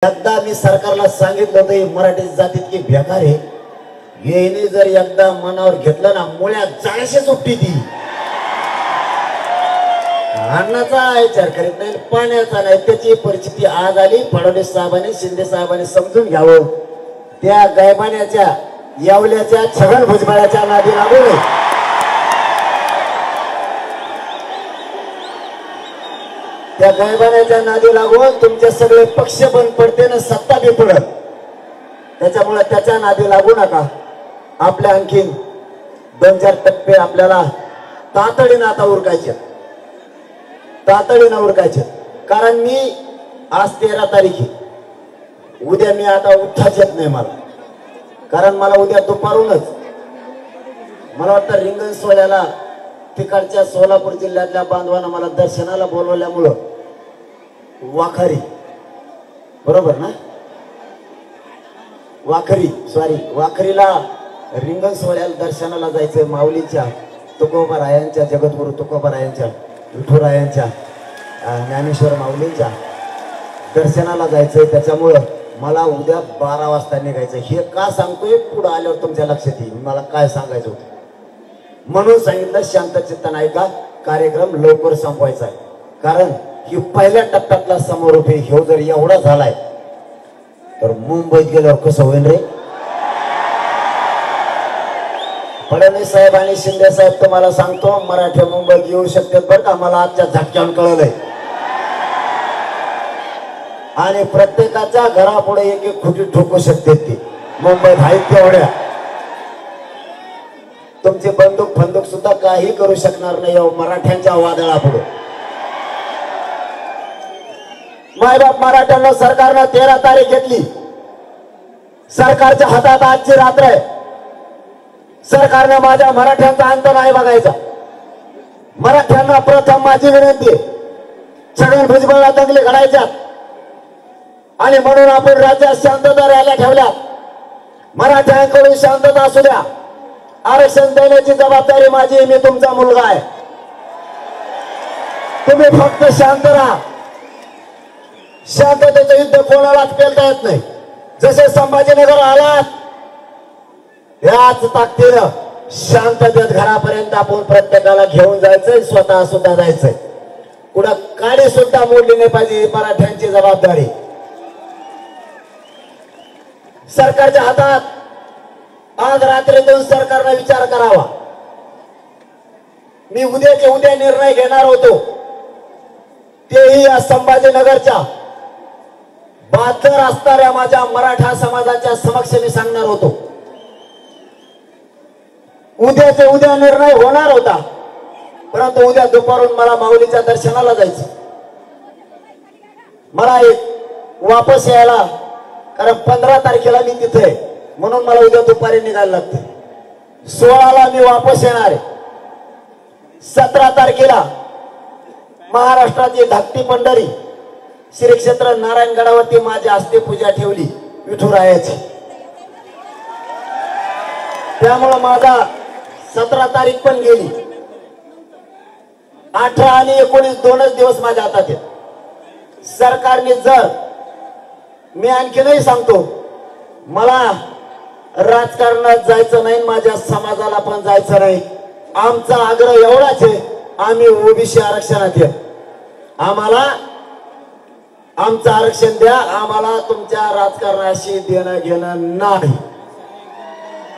एकदा मी सरकारला सांगितलं होतं मराठी जातीत की बेकार आहे, येईने जर एकदा मनावर घेतलं ना मुळ्या जाळशी सुट्टी ती अन्नाचा विचार करीत नाही, पाण्याचा नाही. त्याची परिस्थिती आज आली. फडणवीस साहेबांनी, शिंदे साहेबांनी समजून घ्यावं. त्या गायबाण्याच्या येवल्याच्या छगन भुजबळाच्या नादी लागू नये. त्या गायबाण्याच्या नादी लागून तुमचे सगळे पक्ष बंद पडते ना सत्ता बी पडत. त्याच्यामुळे त्याच्या नादी लागू नका. आपल्या आणखीन 2-4 टप्पे आपल्याला तातडीनं आता उरकायचे, तातडीनं उरकायचे. कारण मी आज 13 तारीख आहे. उद्या मी आता उठाच येत नाही मला, कारण मला उद्या दुपारूनच मला वाटतं रिंगण सोहळ्याला तिकडच्या सोलापूर जिल्ह्यातल्या बांधवांना मला दर्शनाला बोलवल्यामुळं वाखरी, बरोबर ना, वाखरीला रिंगण सोहळ्याला दर्शनाला जायचंय. माऊलीच्या, तुकोबारायांच्या, जगद्गुरु तुकोबारायांच्या, विठुरायांच्या, ज्ञानेश्वर माऊलींच्या दर्शनाला जायचंय. त्याच्यामुळं मला उद्या 12 वाजता निघायचं. हे का सांगतोय पुढे आल्यावर तुमच्या लक्षात येईल मला काय सांगायचं होतं. म्हणून सांगितलं शांतचित्तानं ऐका, कार्यक्रम लवकर संपवायचा आहे. कारण ही पहिल्या टप्प्यातला समारोप आहे. ह्यो जर एवढा झालाय तर मुंबईत गेल्यावर कसं होईल रे. फडणवीस साहेब आणि शिंदे साहेब तुम्हाला सांगतो मराठी मुंबईत येऊ शकतात बरं का. मला आजच्या झटक्यावर कळलंय. आणि प्रत्येकाच्या घरापुढे एक खुटी ठोकू शकते ती मुंबईत आहेत तेवढ्या. तुमची बंदूक फंदूक सुद्धा काही करू शकणार नाही मराठ्यांच्या वादळापुढे. मायबाप मराठ्यांना सरकारनं 13 तारीख घेतली. सरकारच्या हातात आजची रात्र आहे. सरकारनं माझ्या मराठ्यांचा अंत नाही बघायचा. मराठ्यांना प्रथम माझी विनंती आहे, छगन भुजबळला दंगली घडायच्यात आणि म्हणून आपण राज्यात शांतता रॅल्या ठेवल्या. मराठ्यांकडून शांतता असू द्या. आरक्षण देण्याची जबाबदारी माझी. मी तुमचा मुलगा आहे. तुम्ही फक्त शांत राहा. शांततेचं युद्ध कोणालाच पेलता येत नाही. जसे संभाजीनगर आलात याच ताकदीनं शांततेत घरापर्यंत आपण प्रत्येकाला घेऊन जायचंय, स्वतः सुद्धा जायचंय. कुठं काडी सुद्धा मोडली नाही पाहिजे. मराठ्यांची जबाबदारी सरकारच्या हातात. आज रात्रीतून सरकारने विचार करावा. मी उद्याचे उद्या निर्णय घेणार होतो, तेही या संभाजीनगरच्या 72 असणाऱ्या माझ्या मराठा समाजाच्या समक्ष मी सांगणार होतो. उद्याचे उद्या निर्णय होणार होता, परंतु उद्या दुपारून मला माऊलीच्या दर्शनाला जायचं. मला एक वापस यायला, कारण 15 तारखेला मी तिथे आहे, म्हणून मला उद्या दुपारी निघायला लागते. 16ला मी वापस येणार आहे. 17 तारखेला महाराष्ट्राची धाकटी पंढरी श्री क्षेत्र नारायणगडावरती माझी आस्थे पूजा ठेवली विठुरायाची. त्यामुळे माझा 17 तारीख पण गेली. 18 आणि 19 दोनच दिवस माझ्या हातात आहेत. सरकारने जर, मी आणखीनही सांगतो, मला राजकारणात जायचं नाही, माझ्या समाजाला पण जायचं नाही. आमचा आग्रह एवढाच आहे, आम्ही ओबीसी आरक्षणात आहे. आम्हाला आमचं आरक्षण द्या. आम्हाला तुमच्या राजकारणाशी देणं घेणं नाही.